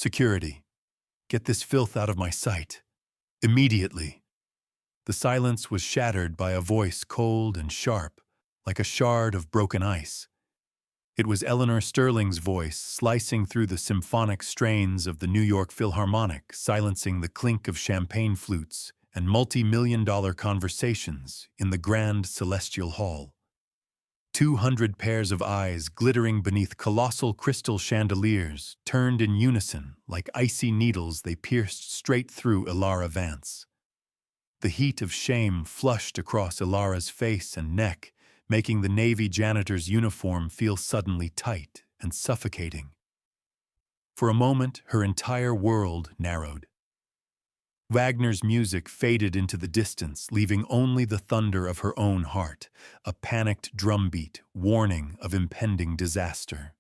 Security. Get this filth out of my sight. Immediately. The silence was shattered by a voice cold and sharp, like a shard of broken ice. It was Eleanor Sterling's voice slicing through the symphonic strains of the New York Philharmonic, silencing the clink of champagne flutes and multi-million-dollar conversations in the grand celestial hall. 200 pairs of eyes glittering beneath colossal crystal chandeliers turned in unison like icy needles. They pierced straight through Elara Vance. The heat of shame flushed across Elara's face and neck, making the Navy janitor's uniform feel suddenly tight and suffocating. For a moment, her entire world narrowed. Wagner's music faded into the distance, leaving only the thunder of her own heart, a panicked drumbeat, warning of impending disaster.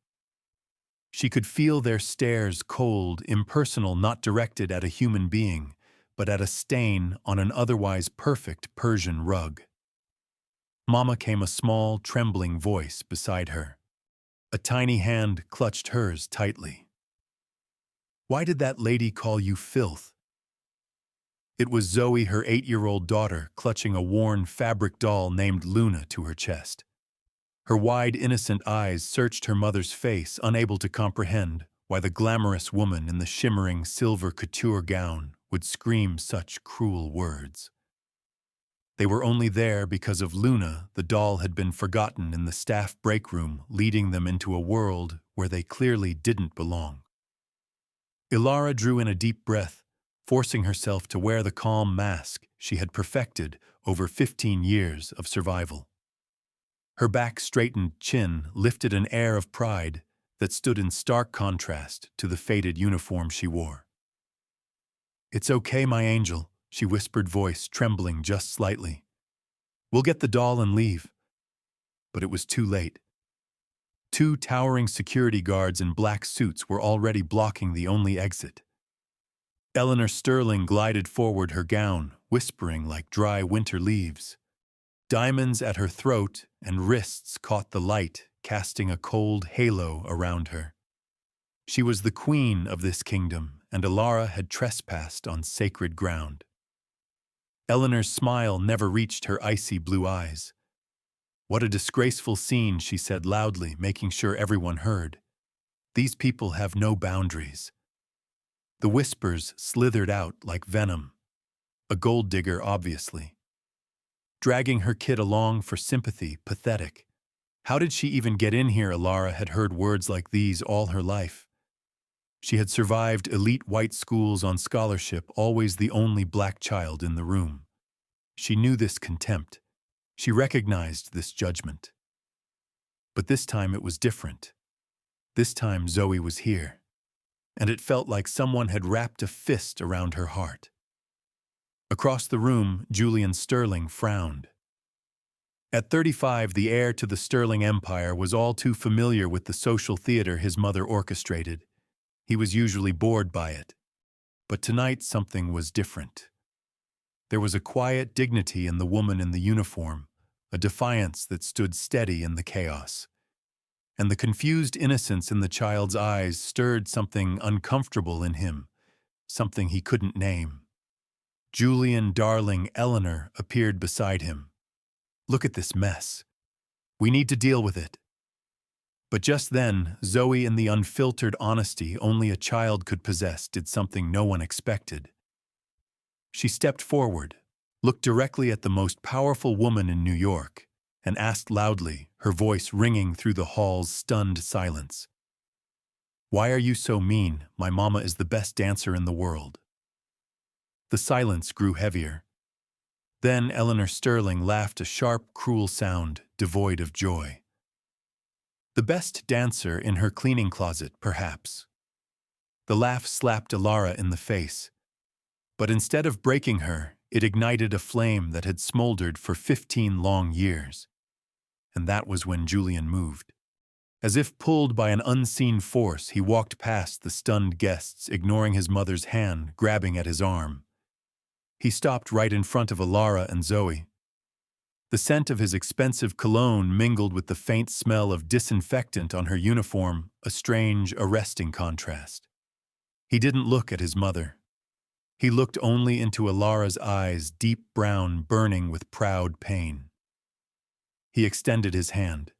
She could feel their stares, cold, impersonal, not directed at a human being, but at a stain on an otherwise perfect Persian rug. Mama came a small, trembling voice beside her. A tiny hand clutched hers tightly. "Why did that lady call you filth?" It was Zoe, her 8-year-old daughter, clutching a worn fabric doll named Luna to her chest. Her wide, innocent eyes searched her mother's face, unable to comprehend why the glamorous woman in the shimmering silver couture gown would scream such cruel words. They were only there because of Luna. The doll had been forgotten in the staff break room, leading them into a world where they clearly didn't belong. Elara drew in a deep breath, forcing herself to wear the calm mask she had perfected over 15 years of survival. Her back-straightened chin lifted an air of pride that stood in stark contrast to the faded uniform she wore. "It's okay, my angel," she whispered, voice trembling just slightly. "We'll get the doll and leave." But it was too late. 2 towering security guards in black suits were already blocking the only exit. Eleanor Sterling glided forward, her gown whispering like dry winter leaves. Diamonds at her throat and wrists caught the light, casting a cold halo around her. She was the queen of this kingdom, and Elara had trespassed on sacred ground. Eleanor's smile never reached her icy blue eyes. "What a disgraceful scene," she said loudly, making sure everyone heard. "These people have no boundaries." The whispers slithered out like venom. A gold digger, obviously. Dragging her kid along for sympathy, pathetic. How did she even get in here? Elara had heard words like these all her life. She had survived elite white schools on scholarship, always the only black child in the room. She knew this contempt. She recognized this judgment. But this time it was different. This time Zoe was here. And it felt like someone had wrapped a fist around her heart. Across the room, Julian Sterling frowned. At 35, the heir to the Sterling Empire was all too familiar with the social theater his mother orchestrated. He was usually bored by it. But tonight something was different. There was a quiet dignity in the woman in the uniform, a defiance that stood steady in the chaos. And the confused innocence in the child's eyes stirred something uncomfortable in him, something he couldn't name. Julian, darling, Eleanor appeared beside him. "Look at this mess. We need to deal with it." But just then, Zoe, in the unfiltered honesty only a child could possess, did something no one expected. She stepped forward, looked directly at the most powerful woman in New York, and asked loudly, her voice ringing through the hall's stunned silence. "Why are you so mean? My mama is the best dancer in the world." The silence grew heavier. Then Eleanor Sterling laughed, a sharp, cruel sound, devoid of joy. "The best dancer in her cleaning closet, perhaps." The laugh slapped Elara in the face. But instead of breaking her, it ignited a flame that had smoldered for 15 long years. And that was when Julian moved. As if pulled by an unseen force, he walked past the stunned guests, ignoring his mother's hand grabbing at his arm. He stopped right in front of Elara and Zoe. The scent of his expensive cologne mingled with the faint smell of disinfectant on her uniform, a strange, arresting contrast. He didn't look at his mother. He looked only into Elara's eyes, deep brown, burning with proud pain. He extended his hand.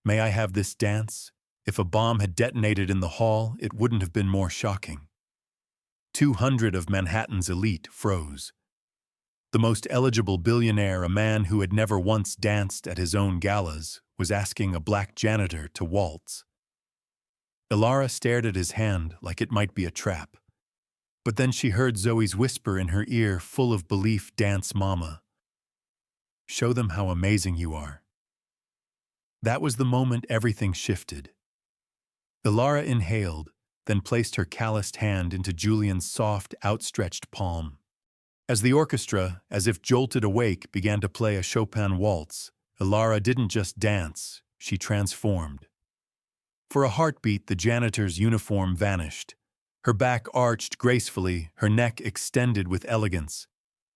"May I have this dance? If a bomb had detonated in the hall, it wouldn't have been more shocking." 200 of Manhattan's elite froze. The most eligible billionaire, a man who had never once danced at his own galas, was asking a black janitor to waltz. Elara stared at his hand like it might be a trap. But then she heard Zoe's whisper in her ear, full of belief, "Dance, Mama. Show them how amazing you are." That was the moment everything shifted. Elara inhaled, then placed her calloused hand into Julian's soft, outstretched palm. As the orchestra, as if jolted awake, began to play a Chopin waltz, Elara didn't just dance, she transformed. For a heartbeat, the janitor's uniform vanished. Her back arched gracefully, her neck extended with elegance.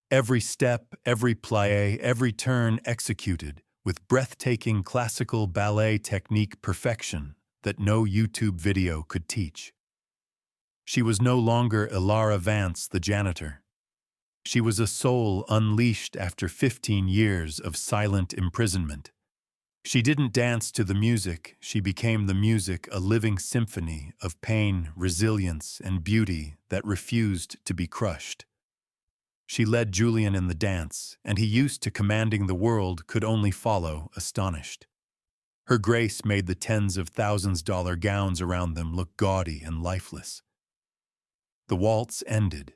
Every step, every plie, every turn executed with breathtaking classical ballet technique perfection that no YouTube video could teach. She was no longer Elara Vance, the janitor. She was a soul unleashed after 15 years of silent imprisonment. She didn't dance to the music, she became the music, a living symphony of pain, resilience, and beauty that refused to be crushed. She led Julian in the dance, and he, used to commanding the world, could only follow, astonished. Her grace made the tens of thousands-dollar gowns around them look gaudy and lifeless. The waltz ended.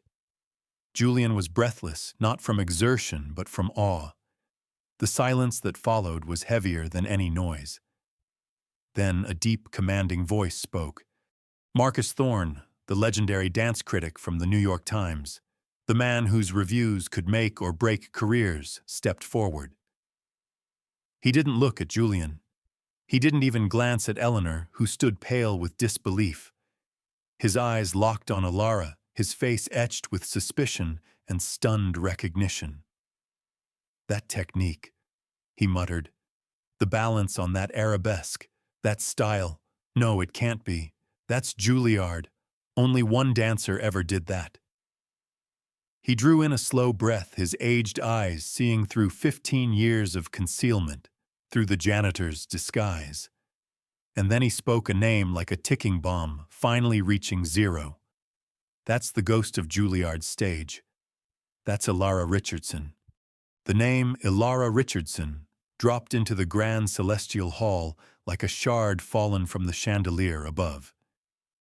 Julian was breathless, not from exertion, but from awe. The silence that followed was heavier than any noise. Then a deep, commanding voice spoke. Marcus Thorne, the legendary dance critic from the New York Times, the man whose reviews could make or break careers, stepped forward. He didn't look at Julian. He didn't even glance at Eleanor, who stood pale with disbelief. His eyes locked on Elara, his face etched with suspicion and stunned recognition. "That technique," he muttered. "The balance on that arabesque, that style. No, it can't be. That's Juilliard. Only one dancer ever did that." He drew in a slow breath, his aged eyes seeing through 15 years of concealment, through the janitor's disguise. And then he spoke a name like a ticking bomb, finally reaching zero. "That's the ghost of Juilliard's stage. That's Elara Richardson." The name Elara Richardson dropped into the grand celestial hall like a shard fallen from the chandelier above.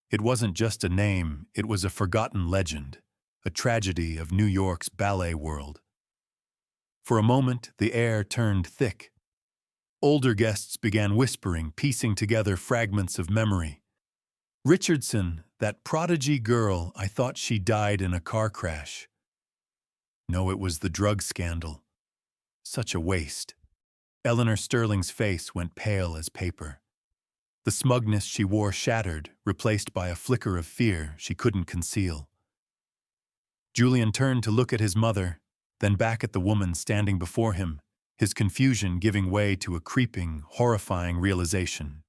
It wasn't just a name, it was a forgotten legend, a tragedy of New York's ballet world. For a moment, the air turned thick. Older guests began whispering, piecing together fragments of memory. "Richardson, that prodigy girl, I thought she died in a car crash." No, it was the drug scandal. Such a waste. Eleanor Sterling's face went pale as paper. The smugness she wore shattered, replaced by a flicker of fear she couldn't conceal. Julian turned to look at his mother, then back at the woman standing before him, his confusion giving way to a creeping, horrifying realization.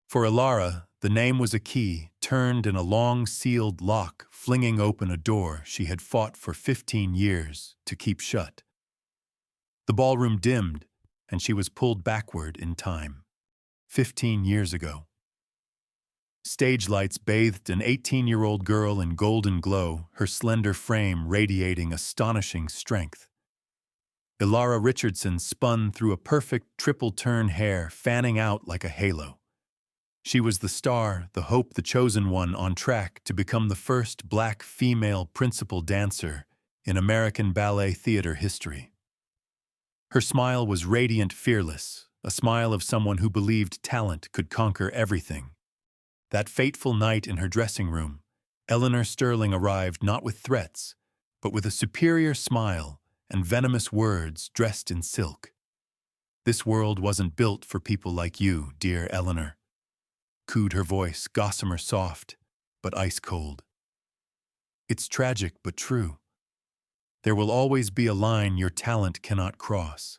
For Elara, the name was a key, turned in a long, sealed lock, flinging open a door she had fought for 15 years to keep shut. The ballroom dimmed, and she was pulled backward in time. 15 years ago. Stage lights bathed an 18-year-old girl in golden glow, her slender frame radiating astonishing strength. Elara Richardson spun through a perfect triple-turn hair, fanning out like a halo. She was the star, the hope, the chosen one, on track to become the first black female principal dancer in American ballet theater history. Her smile was radiant, fearless, a smile of someone who believed talent could conquer everything. That fateful night in her dressing room, Eleanor Sterling arrived not with threats, but with a superior smile and venomous words dressed in silk. "This world wasn't built for people like you, dear Eleanor," cooed her voice, gossamer soft, but ice cold. "It's tragic but true. There will always be a line your talent cannot cross.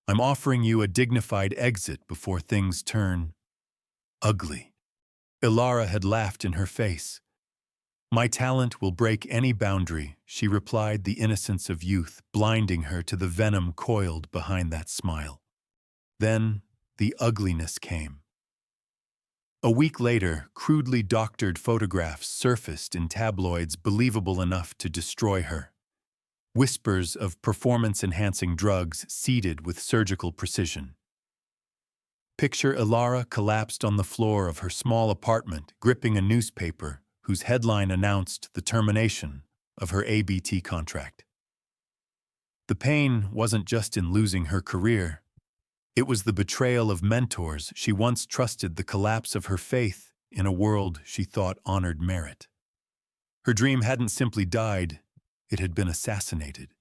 I'm offering you a dignified exit before things turn ugly." Elara had laughed in her face. "My talent will break any boundary," she replied, the innocence of youth blinding her to the venom coiled behind that smile. Then the ugliness came. A week later, crudely doctored photographs surfaced in tabloids believable enough to destroy her. Whispers of performance-enhancing drugs seeded with surgical precision. Picture Elara collapsed on the floor of her small apartment, gripping a newspaper whose headline announced the termination of her ABT contract. The pain wasn't just in losing her career. It was the betrayal of mentors she once trusted, the collapse of her faith in a world she thought honored merit. Her dream hadn't simply died, it had been assassinated.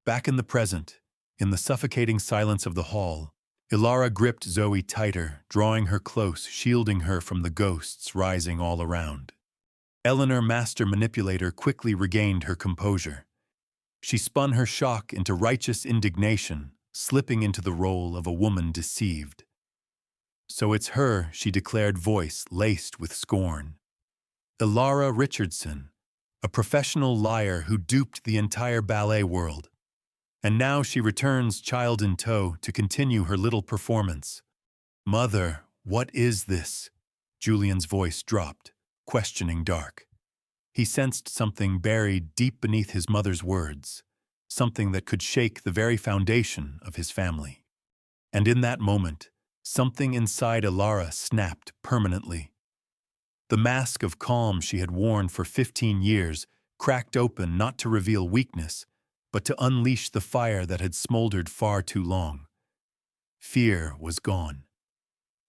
Back in the present, in the suffocating silence of the hall, Elara gripped Zoe tighter, drawing her close, shielding her from the ghosts rising all around. Eleanor, master manipulator, quickly regained her composure. She spun her shock into righteous indignation, slipping into the role of a woman deceived. "So it's her," she declared, voice laced with scorn. "Elara Richardson, a professional liar who duped the entire ballet world. And now she returns, child in tow, to continue her little performance." "Mother, what is this?" Julian's voice dropped, questioning dark. He sensed something buried deep beneath his mother's words, something that could shake the very foundation of his family. And in that moment, something inside Elara snapped permanently. The mask of calm she had worn for 15 years cracked open, not to reveal weakness, but to unleash the fire that had smoldered far too long. Fear was gone.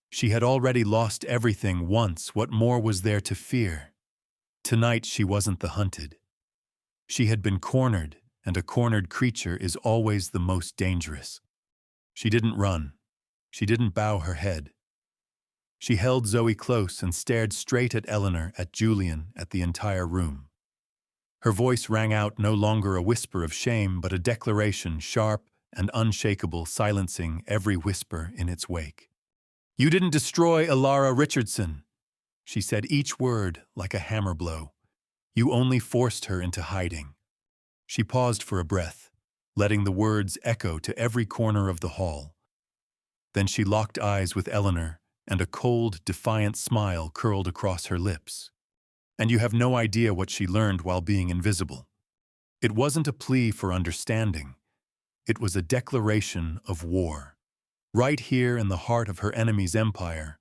She had already lost everything once. What more was there to fear? Tonight she wasn't the hunted. She had been cornered, and a cornered creature is always the most dangerous. She didn't run. She didn't bow her head. She held Zoe close and stared straight at Eleanor, at Julian, at the entire room. Her voice rang out, no longer a whisper of shame, but a declaration, sharp and unshakable, silencing every whisper in its wake. "You didn't destroy Elara Richardson," she said, each word like a hammer blow. "You only forced her into hiding." She paused for a breath, letting the words echo to every corner of the hall. Then she locked eyes with Eleanor, and a cold, defiant smile curled across her lips. "And you have no idea what she learned while being invisible." It wasn't a plea for understanding. It was a declaration of war. Right here in the heart of her enemy's empire,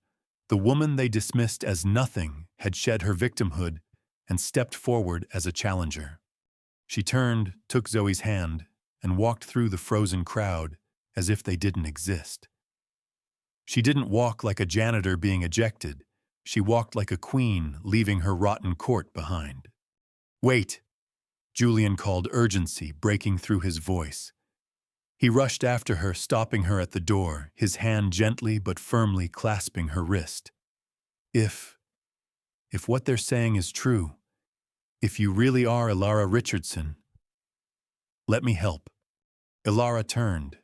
the woman they dismissed as nothing had shed her victimhood and stepped forward as a challenger. She turned, took Zoe's hand, and walked through the frozen crowd as if they didn't exist. She didn't walk like a janitor being ejected. She walked like a queen leaving her rotten court behind. "Wait!" Julian called, urgency breaking through his voice. He rushed after her, stopping her at the door, his hand gently but firmly clasping her wrist. If what they're saying is true, if you really are Elara Richardson, let me help." Elara turned.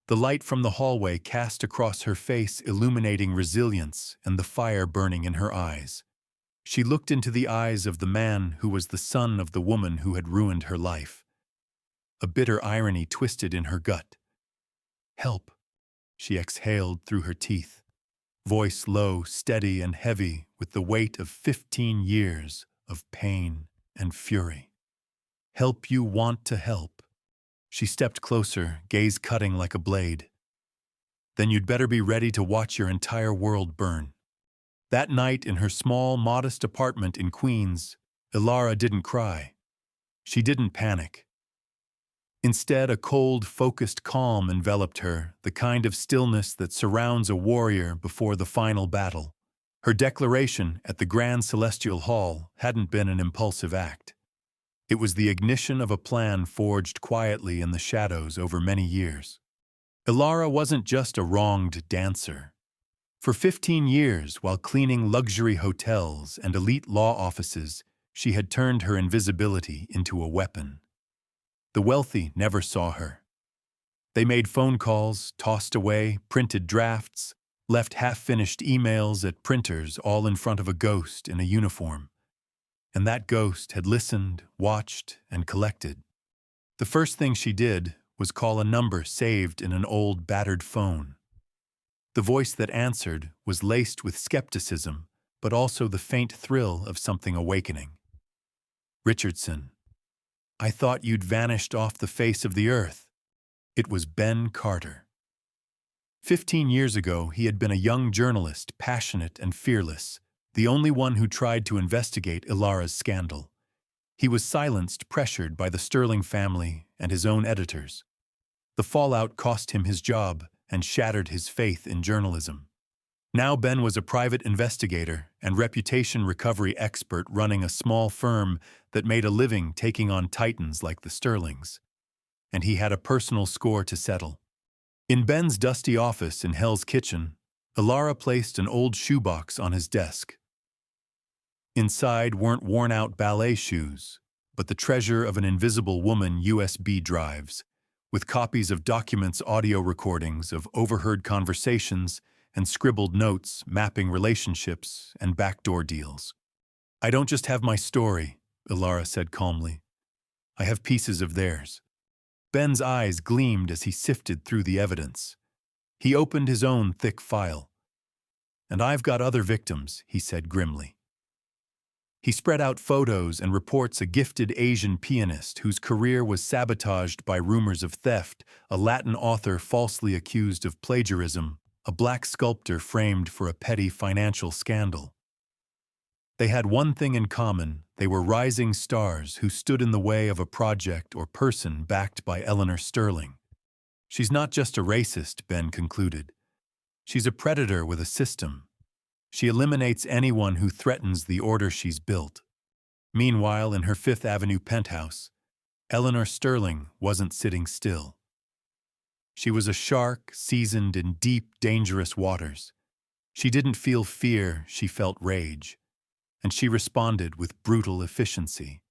The light from the hallway cast across her face, illuminating resilience and the fire burning in her eyes. She looked into the eyes of the man who was the son of the woman who had ruined her life. A bitter irony twisted in her gut. "Help," she exhaled through her teeth, voice low, steady, and heavy with the weight of 15 years of pain and fury. "Help you want to help." She stepped closer, gaze cutting like a blade. "Then you'd better be ready to watch your entire world burn." That night in her small, modest apartment in Queens, Elara didn't cry. She didn't panic. Instead, a cold, focused calm enveloped her, the kind of stillness that surrounds a warrior before the final battle. Her declaration at the Grand Celestial Hall hadn't been an impulsive act. It was the ignition of a plan forged quietly in the shadows over many years. Elara wasn't just a wronged dancer. For 15 years, while cleaning luxury hotels and elite law offices, she had turned her invisibility into a weapon. The wealthy never saw her. They made phone calls, tossed away printed drafts, left half-finished emails at printers all in front of a ghost in a uniform. And that ghost had listened, watched, and collected. The first thing she did was call a number saved in an old, battered phone. The voice that answered was laced with skepticism, but also the faint thrill of something awakening. "Richardson, I thought you'd vanished off the face of the earth." It was Ben Carter. 15 years ago, he had been a young journalist, passionate and fearless, the only one who tried to investigate Elara's scandal. He was silenced, pressured by the Sterling family and his own editors. The fallout cost him his job and shattered his faith in journalism. Now Ben was a private investigator and reputation recovery expert running a small firm that made a living taking on titans like the Sterlings. And he had a personal score to settle. In Ben's dusty office in Hell's Kitchen, Elara placed an old shoebox on his desk. Inside weren't worn-out ballet shoes, but the treasure of an invisible woman USB drives, with copies of documents, audio recordings of overheard conversations, and scribbled notes mapping relationships and backdoor deals. "I don't just have my story," Elara said calmly. "I have pieces of theirs." Ben's eyes gleamed as he sifted through the evidence. He opened his own thick file. "And I've got other victims," he said grimly. He spread out photos and reports: a gifted Asian pianist whose career was sabotaged by rumors of theft, a Latin author falsely accused of plagiarism, a black sculptor framed for a petty financial scandal. They had one thing in common: they were rising stars who stood in the way of a project or person backed by Eleanor Sterling. "She's not just a racist," Ben concluded. "She's a predator with a system. She eliminates anyone who threatens the order she's built." Meanwhile, in her Fifth Avenue penthouse, Eleanor Sterling wasn't sitting still. She was a shark seasoned in deep, dangerous waters. She didn't feel fear, she felt rage. And she responded with brutal efficiency.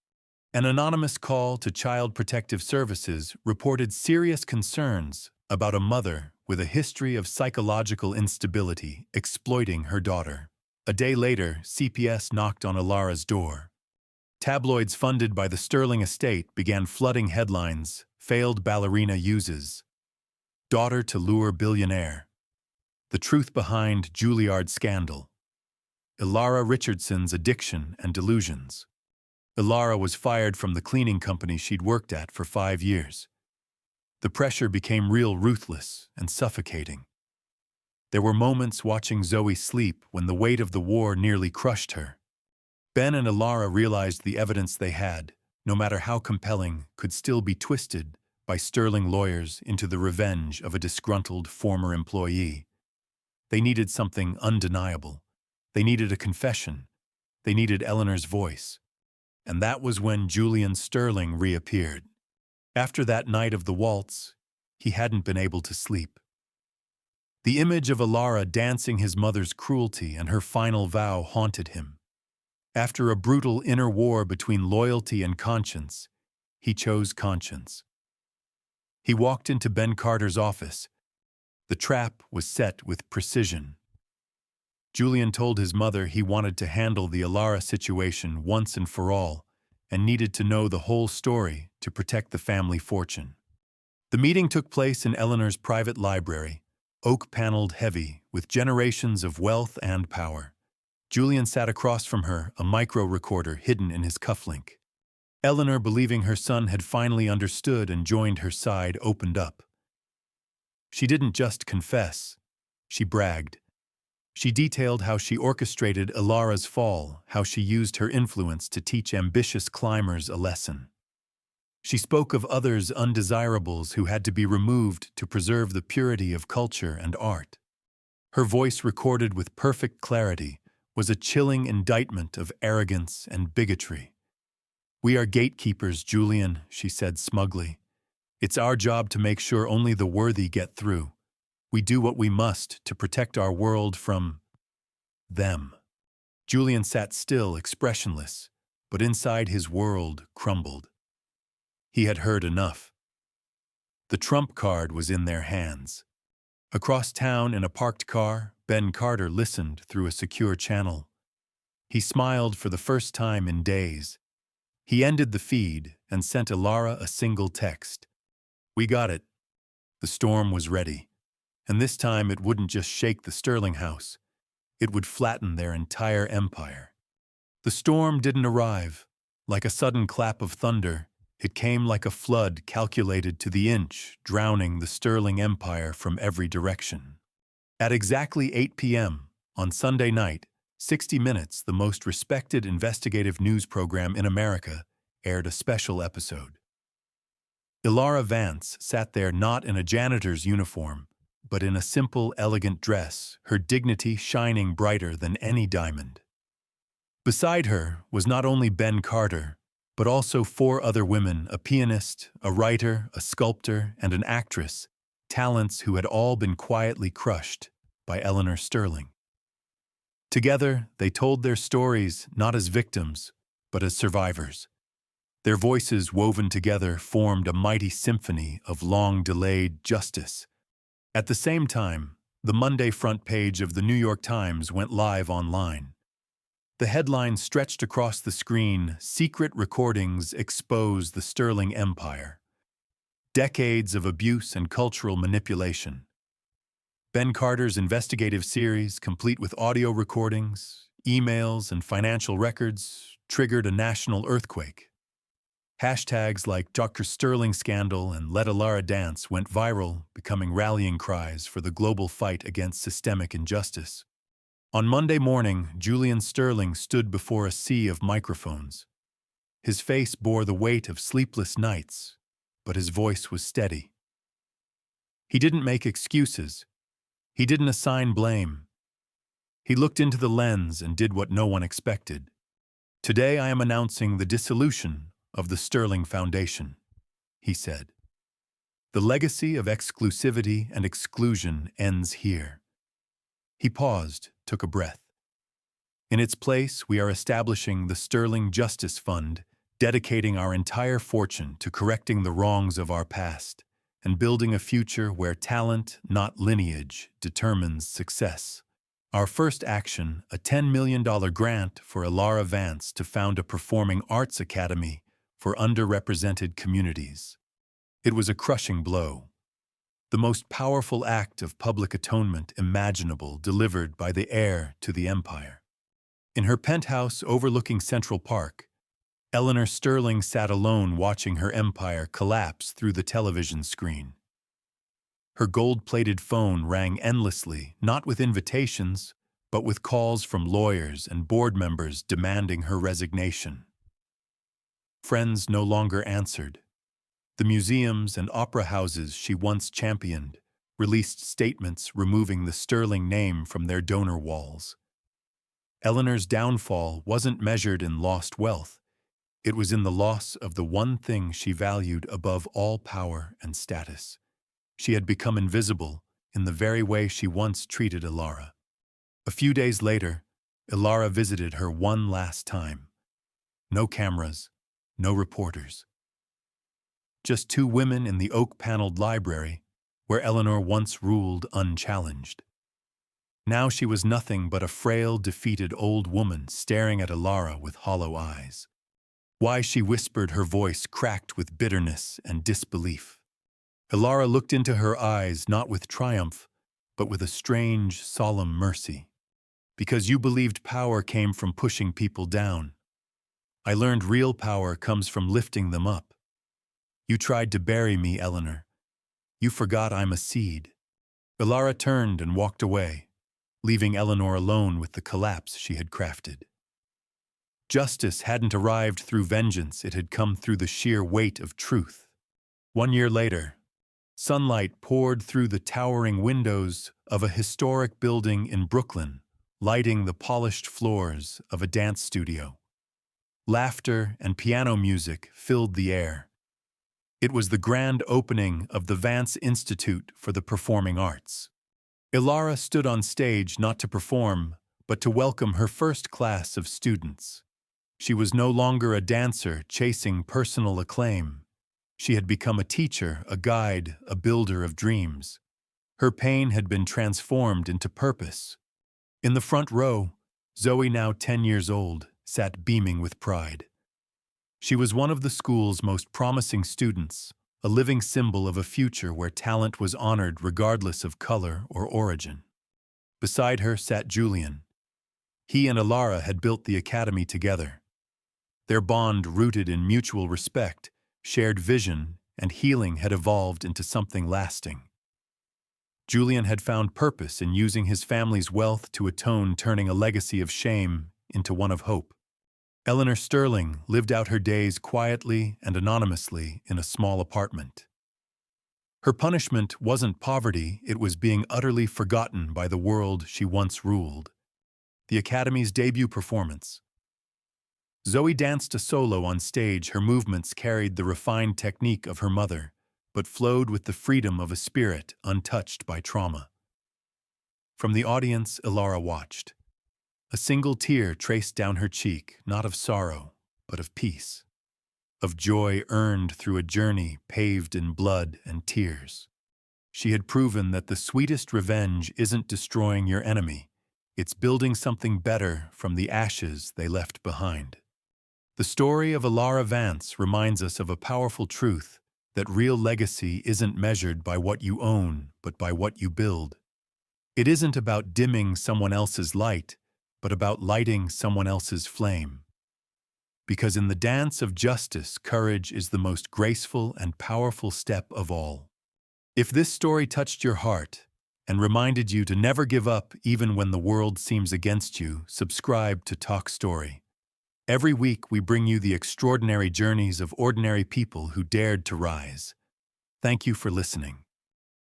An anonymous call to Child Protective Services reported serious concerns about a mother with a history of psychological instability exploiting her daughter. A day later, CPS knocked on Elara's door. Tabloids funded by the Sterling estate began flooding headlines: "Failed ballerina uses daughter to lure billionaire." The truth behind Juilliard scandal. Elara Richardson's addiction and delusions. Elara was fired from the cleaning company she'd worked at for 5 years. The pressure became real, ruthless and suffocating. There were moments watching Zoe sleep when the weight of the war nearly crushed her. Ben and Elara realized the evidence they had, no matter how compelling, could still be twisted by Sterling lawyers into the revenge of a disgruntled former employee. They needed something undeniable. They needed a confession. They needed Eleanor's voice. And that was when Julian Sterling reappeared. After that night of the waltz, he hadn't been able to sleep. The image of Elara dancing his mother's cruelty and her final vow haunted him. After a brutal inner war between loyalty and conscience, he chose conscience. He walked into Ben Carter's office. The trap was set with precision. Julian told his mother he wanted to handle the Elara situation once and for all, and needed to know the whole story to protect the family fortune. The meeting took place in Eleanor's private library, oak-paneled heavy, with generations of wealth and power. Julian sat across from her, a micro-recorder hidden in his cufflink. Eleanor, believing her son had finally understood and joined her side, opened up. She didn't just confess, she bragged. She detailed how she orchestrated Elara's fall, how she used her influence to teach ambitious climbers a lesson. She spoke of others' undesirables who had to be removed to preserve the purity of culture and art. Her voice, recorded with perfect clarity, was a chilling indictment of arrogance and bigotry. "We are gatekeepers, Julian," she said smugly. "It's our job to make sure only the worthy get through. We do what we must to protect our world from them." Julian sat still, expressionless, but inside his world crumbled. He had heard enough. The trump card was in their hands. Across town in a parked car, Ben Carter listened through a secure channel. He smiled for the first time in days. He ended the feed and sent Elara a single text. "We got it." The storm was ready, and this time it wouldn't just shake the Sterling house. It would flatten their entire empire. The storm didn't arrive. Like a sudden clap of thunder, it came like a flood calculated to the inch, drowning the Sterling Empire from every direction. At exactly 8 p.m. on Sunday night, 60 Minutes, the most respected investigative news program in America, aired a special episode. Elara Vance sat there not in a janitor's uniform, but in a simple, elegant dress, her dignity shining brighter than any diamond. Beside her was not only Ben Carter, but also 4 other women, a pianist, a writer, a sculptor, and an actress, talents who had all been quietly crushed by Eleanor Sterling. Together, they told their stories not as victims, but as survivors. Their voices woven together formed a mighty symphony of long-delayed justice. At the same time, the Monday front page of the New York Times went live online. The headline stretched across the screen, "Secret Recordings Expose the Sterling Empire." Decades of abuse and cultural manipulation. Ben Carter's investigative series, complete with audio recordings, emails, and financial records, triggered a national earthquake. Hashtags like Dr. Sterling Scandal and Let Elara Dance went viral, becoming rallying cries for the global fight against systemic injustice. On Monday morning, Julian Sterling stood before a sea of microphones. His face bore the weight of sleepless nights, but his voice was steady. He didn't make excuses. He didn't assign blame. He looked into the lens and did what no one expected. "Today I am announcing the dissolution of the Sterling Foundation," he said. "The legacy of exclusivity and exclusion ends here." He paused, took a breath. "In its place, we are establishing the Sterling Justice Fund, dedicating our entire fortune to correcting the wrongs of our past and building a future where talent, not lineage, determines success. Our first action, a $10 million grant for Elara Vance to found a performing arts academy for underrepresented communities." It was a crushing blow. The most powerful act of public atonement imaginable delivered by the heir to the empire. In her penthouse overlooking Central Park, Eleanor Sterling sat alone watching her empire collapse through the television screen. Her gold-plated phone rang endlessly, not with invitations, but with calls from lawyers and board members demanding her resignation. Friends no longer answered. The museums and opera houses she once championed released statements removing the Sterling name from their donor walls. Eleanor's downfall wasn't measured in lost wealth. It was in the loss of the one thing she valued above all power and status. She had become invisible in the very way she once treated Elara. A few days later, Elara visited her one last time. No cameras, no reporters. Just 2 women in the oak-paneled library, where Eleanor once ruled unchallenged. Now she was nothing but a frail, defeated old woman staring at Elara with hollow eyes. Why, she whispered, her voice cracked with bitterness and disbelief. Elara looked into her eyes not with triumph, but with a strange, solemn mercy. "Because you believed power came from pushing people down. I learned real power comes from lifting them up. You tried to bury me, Eleanor. You forgot I'm a seed." Elara turned and walked away, leaving Eleanor alone with the collapse she had crafted. Justice hadn't arrived through vengeance, it had come through the sheer weight of truth. 1 year later, sunlight poured through the towering windows of a historic building in Brooklyn, lighting the polished floors of a dance studio. Laughter and piano music filled the air. It was the grand opening of the Vance Institute for the Performing Arts. Elara stood on stage not to perform, but to welcome her first class of students. She was no longer a dancer chasing personal acclaim. She had become a teacher, a guide, a builder of dreams. Her pain had been transformed into purpose. In the front row, Zoe, now 10 years old, sat beaming with pride. She was one of the school's most promising students, a living symbol of a future where talent was honored regardless of color or origin. Beside her sat Julian. He and Elara had built the academy together. Their bond, rooted in mutual respect, shared vision, and healing, had evolved into something lasting. Julian had found purpose in using his family's wealth to atone, turning a legacy of shame into one of hope. Eleanor Sterling lived out her days quietly and anonymously in a small apartment. Her punishment wasn't poverty, it was being utterly forgotten by the world she once ruled. The Academy's debut performance. Zoe danced a solo on stage. Her movements carried the refined technique of her mother, but flowed with the freedom of a spirit untouched by trauma. From the audience, Elara watched. A single tear traced down her cheek, not of sorrow, but of peace, of joy earned through a journey paved in blood and tears. She had proven that the sweetest revenge isn't destroying your enemy, it's building something better from the ashes they left behind. The story of Elara Vance reminds us of a powerful truth, that real legacy isn't measured by what you own, but by what you build. It isn't about dimming someone else's light, but about lighting someone else's flame. Because in the dance of justice, courage is the most graceful and powerful step of all. If this story touched your heart and reminded you to never give up even when the world seems against you, subscribe to Toch Story. Every week we bring you the extraordinary journeys of ordinary people who dared to rise. Thank you for listening.